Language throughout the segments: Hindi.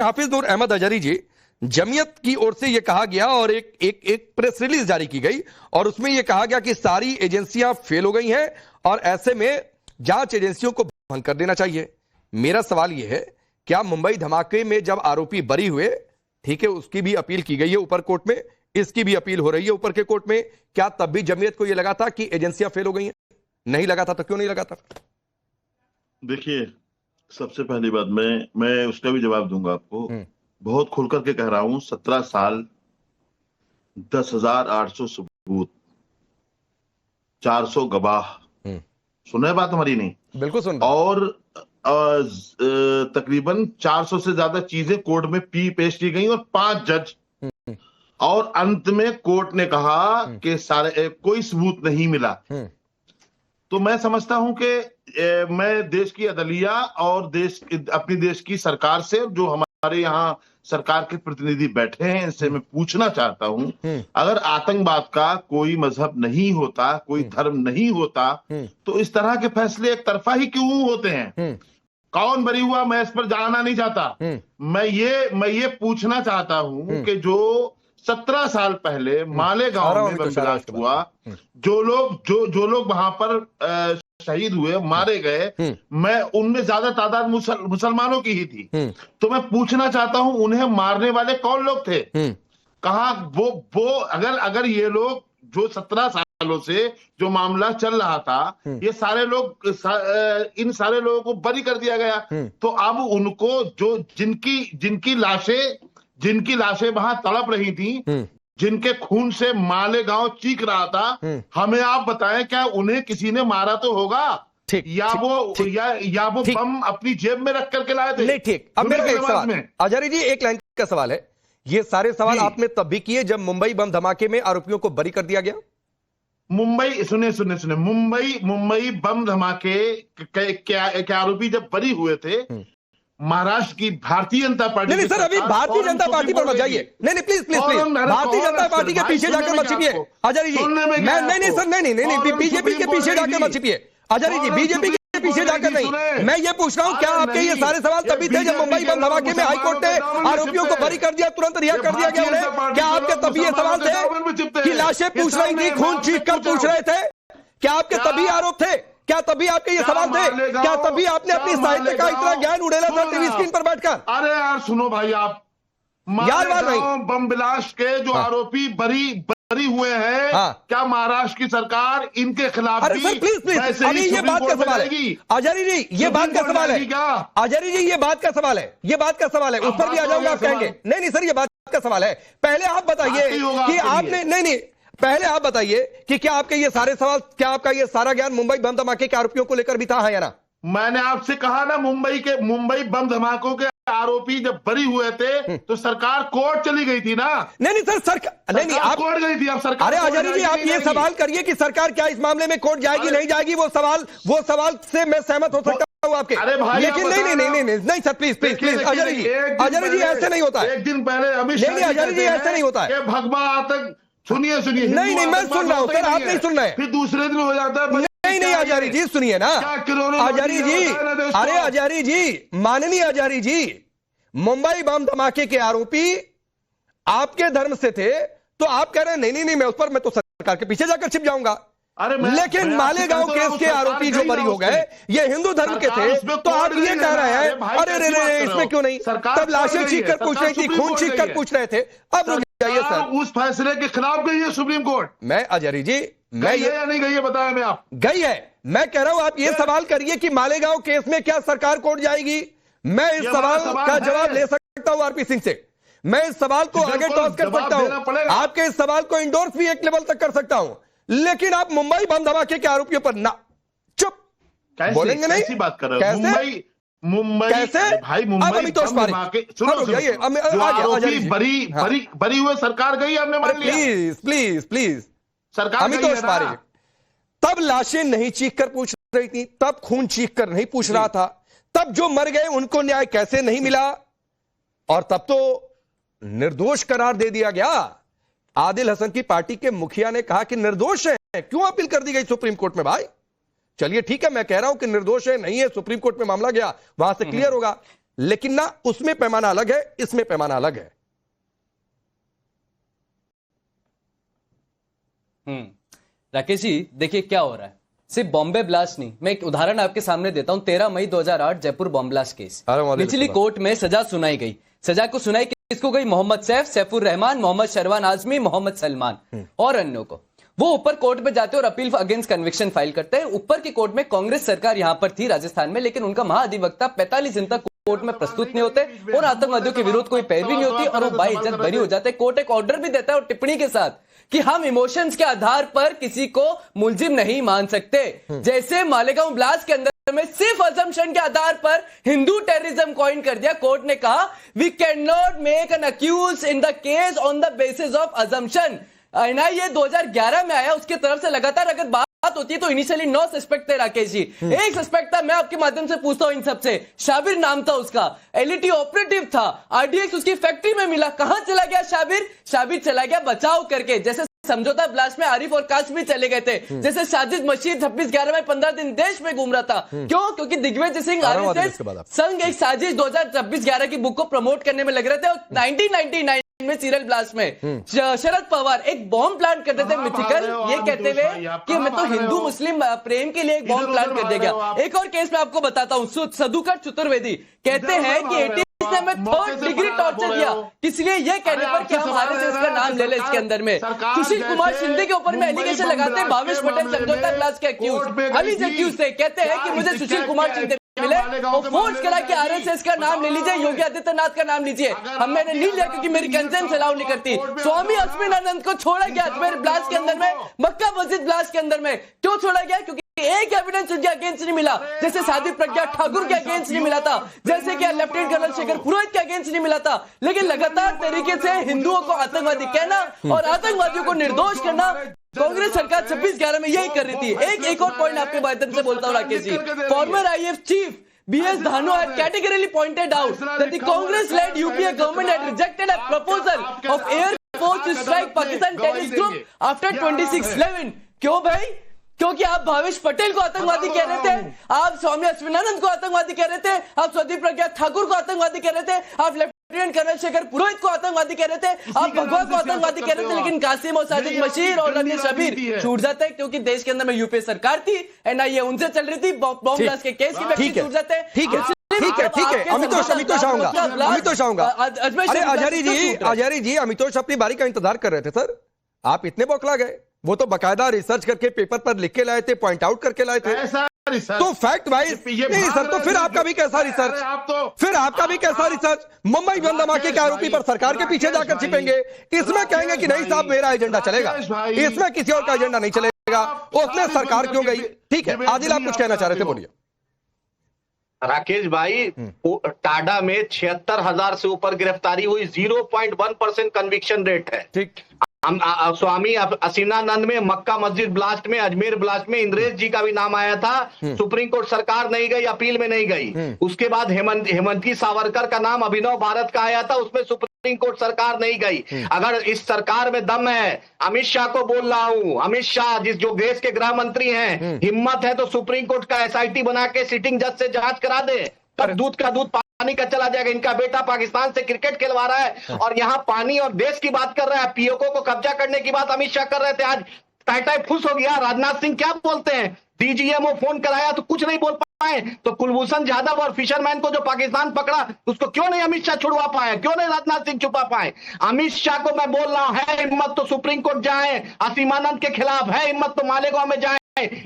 हाफिज नूर अहमद अजहरी जी, जमीयत की ओर से यह कहा गया और एक प्रेस रिलीज जारी की गई और उसमें यह कहा गया कि सारी एजेंसियां फेल हो गई हैं और ऐसे में जांच एजेंसियों को भंग कर देना चाहिए। मेरा सवाल यह है, क्या मुंबई धमाके में जब आरोपी बरी हुए, ठीक है, उसकी भी अपील की गई है ऊपर कोर्ट में, इसकी भी अपील हो रही है ऊपर के कोर्ट में, क्या तब भी जमीयत को यह लगा था कि एजेंसियां फेल हो गई हैं? नहीं लगा था तो क्यों नहीं लगा था? देखिए, सबसे पहली बात मैं उसका भी जवाब दूंगा आपको। बहुत खुल करके कह रहा हूं, 17 साल, 10,800 सबूत, 400 गवाह, सुना बात हमारी? नहीं, बिल्कुल सुन। और तकरीबन 400 से ज्यादा चीजें कोर्ट में पेश की गई और 5 जज, और अंत में कोर्ट ने कहा कि कोई सबूत नहीं मिला। तो मैं समझता हूं कि मैं देश की अदलिया और अपनी देश की सरकार से, जो हमारे यहाँ सरकार के प्रतिनिधि बैठे हैं, इनसे मैं पूछना चाहता हूं, अगर आतंकवाद का कोई मजहब नहीं होता, कोई धर्म नहीं होता, तो इस तरह के फैसले एक तरफा ही क्यों होते हैं? कौन बरी हुआ, मैं इस पर जानना नहीं चाहता। मैं ये पूछना चाहता हूं कि जो 17 साल पहले मालेगांव में बम ब्लास्ट हुआ, जो लोग वहां पर शहीद हुए, मारे गए, मैं उनमें ज्यादा तादाद मुसलमानों की ही थी। तो मैं पूछना चाहता हूं, उन्हें मारने वाले कौन लोग थे? कहां वो अगर ये लोग, जो 17 सालों से जो मामला चल रहा था, ये सारे लोग, इन सारे लोगों को बरी कर दिया गया, तो अब उनको, जो जिनकी लाशें वहां तड़प रही थी, जिनके खून से मालेगांव चीख रहा था, हमें आप बताएं, क्या उन्हें किसी ने मारा तो होगा? या वो बम अपनी जेब में रख करके लाए थे? नहीं, ठीक। अब मेरा एक सवाल, अजहरी जी, एक लाइन का सवाल है, ये सारे सवाल आपने तब भी किए जब मुंबई बम धमाके में आरोपियों को बरी कर दिया गया। सुने, मुंबई बम धमाके के आरोपी जब बरी हुए थे, महाराष्ट्र की भारतीय जनता पार्टी, नहीं सर, अभी भारतीय जनता पार्टी पर मत जाइए। नहीं, प्लीज भारतीय जनता पार्टी के पीछे जाकर मत छिपिए अजहरी जी। नहीं सर, नहीं, बीजेपी के पीछे जाकर मत छिपिए अजहरी जी, बीजेपी के पीछे जाकर नहीं। मैं ये पूछ रहा हूं, क्या आपके ये सारे सवाल तभी थे जब मुंबई बम धमाके में हाईकोर्ट ने आरोपियों को बरी कर दिया, तुरंत रिहा कर दिया गया उन्हें? क्या आपके तभी ये सवाल थे कि लाशें पूछ रही थी, खून चीख कर पूछ रहे थे? क्या आपके तभी आरोप थे? क्या तभी आपके ये सवाल थे? क्या तभी आपने अपनी साहित्य का इतना ज्ञान उड़ेला था टीवी स्क्रीन पर बैठकर? अरे यार सुनो भाई, आप बम ब्लास्ट के जो आरोपी बरी हुए हैं, क्या महाराष्ट्र की सरकार इनके खिलाफ? अरे सर प्लीज, अभी ये बात का सवाल है अजहरी जी, ये बात का सवाल है अजहरी जी, ये बात का सवाल है, ये बात का सवाल है, उस पर भी आ जाऊंगा, आप कहेंगे। नहीं सर, ये बात का सवाल है। पहले आप बताइए कि आपने, नहीं, पहले आप बताइए कि क्या आपके ये सारे सवाल, क्या आपका ये सारा ज्ञान मुंबई बम धमाके के आरोपियों को लेकर भी था, है या ना? मैंने आपसे कहा ना, मुंबई बम धमाकों के आरोपी जब बरी हुए थे तो सरकार कोर्ट चली गई थी ना? नहीं सर, नहीं, आप कोर्ट गई थी। आप सरकार, अरे अजहरी जी, आप ये सवाल करिए कि सरकार क्या इस मामले में कोर्ट जाएगी नहीं जाएगी, वो सवाल से मैं सहमत हो सकता हूं आपके, लेकिन नहीं सर, प्लीज अजहरी जी, ऐसे नहीं होता है। एक दिन पहले अमित शाह, नहीं अजहरी जी, ऐसे नहीं होता है। भगवा आतंक, सुनिए, नहीं, मैं सुन रहा हूं सर, आप नहीं सुन रहे हैं। फिर दूसरे दिन हो जाता है। नहीं अजहरी जी, सुनिए ना अजहरी जी, अरे अजहरी जी, माननीय अजहरी जी, मुंबई बम धमाके के आरोपी आपके धर्म से थे, तो आप कह रहे हैं नहीं, मैं तो सरकार के पीछे जाकर छिप जाऊंगा। लेकिन मालेगांव केस के आरोपी जो बरी हो गए, ये हिंदू धर्म के थे, तो आप ये कह रहे हैं अरे इसमें क्यों नहीं? तब लाशें चीख कर पूछ रही थी, खून चीख कर पूछ रहे थे। अब रुक जाइए सर, उस फैसले के खिलाफ गई है सुप्रीम कोर्ट। मैं अजहरी जी, गई है या नहीं गई है बताया मैं? आप गई है। मैं कह रहा हूं, आप ये सवाल करिए कि मालेगांव केस में क्या सरकार कोर्ट जाएगी? मैं इस सवाल का जवाब ले सकता हूं आरपी सिंह से, मैं इस सवाल को आगे टॉस कर सकता हूं, आपके इस सवाल को इंडोर्स भी एक लेवल तक कर सकता हूं, लेकिन आप मुंबई बम धमाके के आरोपियों पर ना चुप बोलेंगे नहीं? कैसी बात कर रहे हो? मुंबई कैसे भाई? मुंबई बरी हुए सरकार गई, हमने मान लिया। प्लीज सरकार अमितोष पारे, तब लाशें नहीं चीख कर पूछ रही थी, तब खून चीख कर नहीं पूछ रहा था, तब जो मर गए उनको न्याय कैसे नहीं मिला, और तब तो निर्दोष करार दे दिया गया। आदिल हसन की पार्टी के मुखिया ने कहा कि निर्दोष है, क्यों अपील कर दी गई सुप्रीम कोर्ट में? भाई चलिए ठीक है, मैं कह रहा हूं कि निर्दोष है, नहीं है, सुप्रीम कोर्ट में मामला गया, वहां से क्लियर होगा, लेकिन ना उसमें पैमाना अलग है, इसमें पैमाना अलग है। राकेश जी, देखिए क्या हो रहा है। सिर्फ बॉम्बे ब्लास्ट नहीं, मैं एक उदाहरण आपके सामने देता हूं। 13 मई 2008 जयपुर बॉम्ब ब्लास्ट केस, निचली कोर्ट में सजा सुनाई गई। सजा को सुनाई किसको गई? मोहम्मद सैफ, सैफुर रहमान, मोहम्मद शरवान आजमी, मोहम्मद सलमान और अन्यों को। वो ऊपर कोर्ट में जाते और अपील अगेंस्ट कन्विक्शन फाइल करते हैं। ऊपर की कोर्ट में कांग्रेस सरकार यहां पर थी राजस्थान में, लेकिन उनका महाधिवक्ता 45 दिन तक कोर्ट में प्रस्तुत नहीं होते और आतंकवादियों के विरोध कोई पैरवी नहीं होती और वो बाइज्जत बरी हो जाते। कोर्ट एक ऑर्डर भी देता है और टिप्पणी के साथ कि हम इमोशंस के आधार पर किसी को मुलजिम नहीं मान सकते। जैसे मालेगांव ब्लास्ट के अंदर में सिर्फ अजम्पशन के आधार पर हिंदू टेररिज्म कॉइन कर दिया। कोर्ट ने कहा we can not make an accuse in the case on the basis of assumption. NIA 2011 में आया, उसके तरफ से लगातार अगर बात होती है तो इनिशियली 9 सस्पेक्ट थे राकेश जी। एक सस्पेक्ट था, मैं आपके माध्यम से पूछता हूं इन सबसे, शाबिर नाम था उसका, एलईटी ऑपरेटिव था, आरडीएक्स उसकी फैक्ट्री में मिला। कहां चला गया शाबिर? शाबिर चला गया बचाव करके। जैसे समझौता ब्लास्ट में आरिफ और काश भी चले गए थे। जैसे साजिद मशीद 26/11 में 15 दिन देश में घूम रहा था। क्यों? क्योंकि दिग्विजय सिंह आरएसएस संघ एक साजिश 2026-11 की बुक को प्रमोट करने में लग रहे थे। और 1999 में सीरियल ब्लास्ट में शरद पवार एक बॉम्ब प्लांट करते थे मिथिकल, ये कहते हुए कि मैं तो हिंदू मुस्लिम प्रेम के लिए एक बॉम्ब प्लांट कर दिया गया। एक और केस में आपको बताता हूं, सदुकर चतुर्वेदी कहते हैं कि 80 ने हमें 3rd डिग्री टॉर्चर दिया, इसलिए ये कहने पर कि हम आरएसएस का नाम ले ले इसके अंदर में। सुशील कुमार शिंदे के ऊपर में एलिगेशन लगाते हैं भावेश पटेल समझौता ब्लास्ट के अक्यूज, अलीज अक्यूज थे। कहते हैं कि मुझे सुशील कुमार शिंदे मिले और फोर्स करा कि आरएसएस का नाम ले लीजिए, योगी आदित्यनाथ का नाम लीजिए। हम मैंने नहीं लिया क्योंकि मेरी कंसेंस अलाउ नहीं करती। स्वामी अश्विनानंद को छोड़ा गया अजमेर ब्लास्ट के अंदर में, मक्का मस्जिद ब्लास्ट के अंदर में। क्यों छोड़ा गया? क्योंकि एक एविडेंस उनके अगेंस्ट नहीं मिला। जैसे साध्वी प्रज्ञा ठाकुर के अगेंस्ट नहीं मिला था, जैसे कि लेफ्टिनेंट कर्नल शेखर पुरोहित के अगेंस्ट नहीं मिला था। लेकिन लगातार तरीके से हिंदुओं को आतंकवादी कहना और आतंकवादियों को निर्दोष करना कांग्रेस सरकार 26/11 में यही कर रही थी। एक और पॉइंट आपके माध्यम से बोलता हूं Rakesh ji, former IAF chief BS Dhanu had categorically pointed out that the Congress-led UPA government had rejected a proposal of Air Force to strike Pakistan terrorist group after 26/11। क्यों भाई? क्योंकि आप भावेश पटेल को आतंकवादी कह रहे थे, आप स्वामी अश्विनानंद को आतंकवादी कह रहे थे, आप साध्वी प्रज्ञा ठाकुर को आतंकवादी कह रहे थे, आप लेफ्टिनेंट कर्नल शेखर पुरोहित को आतंकवादी कह रहे थे, आप भगवा को आतंकवादी कह रहे थे। लेकिन कासिम और साजिद मशीर और रणवीर शबीर छूट जाते हैं क्योंकि देश के अंदर में यूपीए सरकार थी, एनआईए उनसे चल रही थी, बॉम्ब ब्लास्ट के केस की व्यक्ति छूट जाते हैं। ठीक है अमितोष आऊंगा। अरे आजारी जी अमितोष अपनी बारी का इंतजार कर रहे थे सर, आप इतने बौखला गए। वो तो बकायदा रिसर्च करके पेपर पर लिख के लाए थे, पॉइंट आउट करके लाए थे। तो फैक्ट वाइज नहीं सर, तो फिर आपका भी कैसा रिसर्च? फिर आपका भी कैसा रिसर्च? मुंबई बम धमाके के आरोपी पर सरकार के पीछे जाकर छिपेंगे, इसमें कहेंगे कि नहीं साहब मेरा एजेंडा चलेगा, इसमें किसी और का एजेंडा नहीं चलेगा, उसमें सरकार क्यों गई? ठीक है आदिल, आप कुछ कहना चाह रहे थे, बोलिए। राकेश भाई, टाडा में 76,000 से ऊपर गिरफ्तारी हुई, 0.1% कन्विक्शन रेट है। ठीक। स्वामी असीनानंद में, मक्का मस्जिद ब्लास्ट में, अजमेर ब्लास्ट में इंद्रेश जी का भी नाम आया था। सुप्रीम कोर्ट सरकार नहीं गई, अपील में नहीं गई। उसके बाद हेमंती सावरकर का नाम अभिनव भारत का आया था, उसमें सुप्रीम कोर्ट सरकार नहीं गई। अगर इस सरकार में दम है, अमित शाह को बोल रहा हूं, अमित शाह जो देश के गृह मंत्री हैं, हिम्मत है तो सुप्रीम कोर्ट का एसआईटी बना के सिटिंग जज से जांच करा दे, तब दूध का दूध पानी का चला जाएगा। इनका बेटा पाकिस्तान से क्रिकेट खिलवा रहा है और यहाँ पानी और देश की बात कर रहा है, पीओके को कब्जा करने की बात अमित शाह कर रहे थे। आज टाटा फुस हो गया। राजनाथ सिंह क्या बोलते हैं? डीजीएमओ फोन कराया तो कुछ नहीं बोल पाए, तो कुलभूषण जाधव और फिशरमैन को जो पाकिस्तान पकड़ा उसको क्यों नहीं अमित शाह छुड़वा पाए? क्यों नहीं राजनाथ सिंह छुपा पाए? अमित शाह को मैं बोल रहा हूं, है हिम्मत तो सुप्रीम कोर्ट जाए, असीमानंद के खिलाफ है हिम्मत तो मालेगांव में जाए।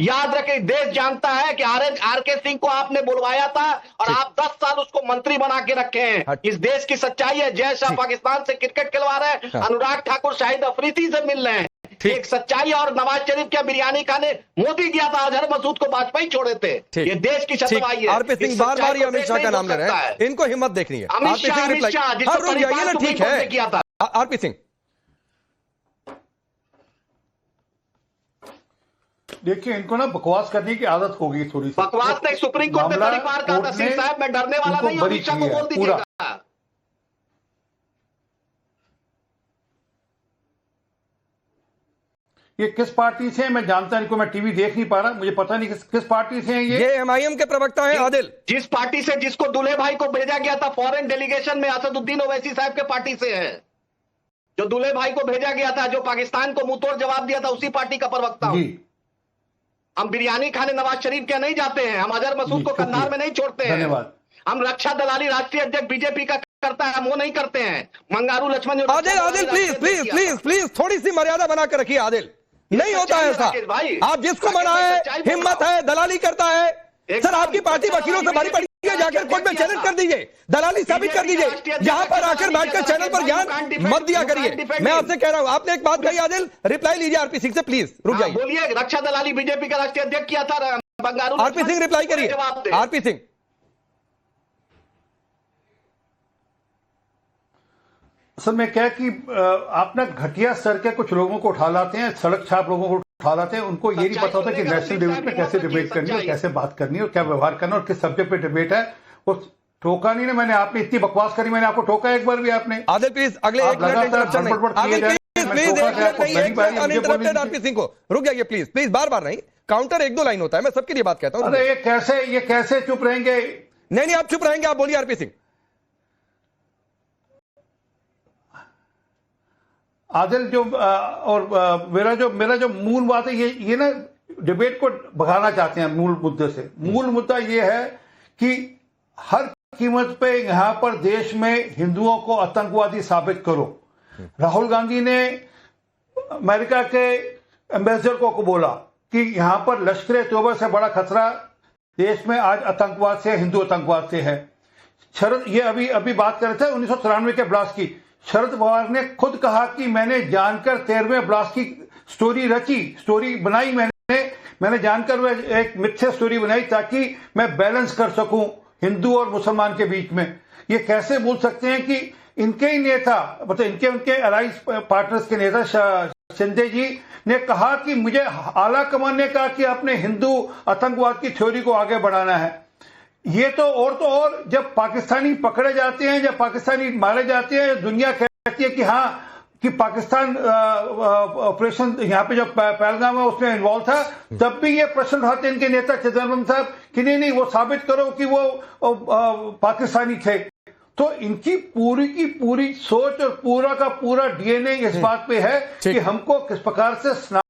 याद रखें, देश जानता है कि आरके सिंह को आपने बुलवाया था और आप 10 साल उसको मंत्री बना के रखे हैं। इस देश की सच्चाई है। जय शाह पाकिस्तान से क्रिकेट खिलवा रहे हैं, अनुराग ठाकुर शाहिद अफरीदी से मिल रहे हैं, एक सच्चाई। और नवाज शरीफ क्या बिरयानी खाने मोदी गया था, अजहर मसूद को वाजपेयी छोड़े थे। ये देश की सच्चाई है। आरपी सिंह बार बार अमित शाह का नाम ले रहे हैं, इनको हिम्मत देखनी है। अमित शाह ठीक है किया था आरपी सिंह। देखिए, इनको ना बकवास करने की आदत होगी थोड़ी सी। बकवास नहीं, सुप्रीम कोर्ट ने बड़ी बार कहा था, सिंह साहब मैं डरने वाला नहीं, अमित शाह को बोल दीजिएगा। ये किस पार्टी से हैं मैं जानता नहीं, मैं टीवी देख नहीं पा रहा, मुझे पता नहीं किस पार्टी से हैं ये एमआईएम के प्रवक्ता हैं आदिल। जिस पार्टी से जिसको दूल्हे भाई को भेजा गया था फॉरेन डेलीगेशन में, असदुद्दीन ओवैसी साहब के पार्टी से है। जो दूल्हे भाई को भेजा गया था, जो पाकिस्तान को मुंहतोड़ जवाब दिया था, उसी पार्टी का प्रवक्ता हूं। हम बिरयानी खाने नवाज शरीफ के नहीं जाते हैं, हम अजहर मसूद को कन्नार में नहीं छोड़ते हैं। धन्यवाद। हम रक्षा दलाली राष्ट्रीय अध्यक्ष बीजेपी का करता है, हम वो नहीं करते हैं। मंगारू लक्ष्मण आदिल प्लीज थोड़ी सी मर्यादा बनाकर रखिए आदिल। नहीं होता है ऐसा, आप जिसको मनाए हिम्मत है दलाली करता है। सर आपकी पार्टी वकीलों से भरी पड़ी है, जाकर कोर्ट में चैलेंज कर दीजिए, दलाली साबित कर दीजिए। यहां पर आकर बैठकर चैनल पर ज्ञान मत दिया करिए। मैं आपसे कह रहा हूं, आपने एक बात कही आदिल, रिप्लाई लीजिए आरपी सिंह से प्लीज, रुक जाइए। बोलिए, रक्षा दलाली बीजेपी का राष्ट्रीय अध्यक्ष किया था बंगारू। आरपी सिंह रिप्लाई करिए, आरपी सिंह। असल में क्या है कि आप ना घटिया स्तर के कुछ लोगों को उठा लाते हैं, सड़क छाप लोगों को उठा लाते हैं, उनको ये नहीं पता होता कि नेशनल डिबेट में कैसे डिबेट करनी है, कैसे बात करनी है और क्या व्यवहार करना और किस सब्जेक्ट पे डिबेट है। वो टोका नहीं ना मैंने, आपने इतनी बकवास करी, मैंने आपको टोका एक बार भी आपने। आदिल प्लीज अगले एक मिनट इंटरप्शन नहीं, अनइंटरप्टेड आरपी सिंह को रुक जाइए प्लीज बार बार नहीं, काउंटर एक दो लाइन होता है, मैं सबके लिए बात कहता हूं। अरे ये कैसे चुप रहेंगे? नहीं आप चुप रहेंगे, आप बोलिए आरपी सिंह। आदिल मेरा जो मूल बात है, ये ना डिबेट को भगाना चाहते हैं मूल मुद्दे से। मूल मुद्दा ये है कि हर कीमत पे यहां पर देश में हिंदुओं को आतंकवादी साबित करो। राहुल गांधी ने अमेरिका के एम्बेसडर को बोला कि यहां पर लश्कर तोबा से बड़ा खतरा देश में आज आतंकवाद से, हिंदू आतंकवाद से है। शरद ये अभी बात कर रहे थे 1993 के ब्लास्ट की। शरद पवार ने खुद कहा कि मैंने जानकर 13वें ब्लास्ट की स्टोरी बनाई, मैंने जानकर एक मिथ्या स्टोरी बनाई ताकि मैं बैलेंस कर सकूं हिंदू और मुसलमान के बीच में। ये कैसे बोल सकते हैं कि इनके ही नेता, मतलब उनके अलाइंस पार्टनर्स के नेता शिंदे जी ने कहा कि मुझे आला कमान ने कहा कि अपने हिंदू आतंकवाद की थ्योरी को आगे बढ़ाना है। ये तो और जब पाकिस्तानी पकड़े जाते हैं, जब पाकिस्तानी मारे जाते हैं, दुनिया कहती है कि हाँ कि पाकिस्तान ऑपरेशन यहाँ पे जो पहलगाम है उसमें इन्वॉल्व था, तब भी ये प्रश्न उठाते इनके नेता चिदम्बरम साहब कि नहीं वो साबित करो कि वो पाकिस्तानी थे। तो इनकी पूरी की पूरी सोच और पूरा का पूरा डीएनए इस बात पे है कि हमको किस प्रकार से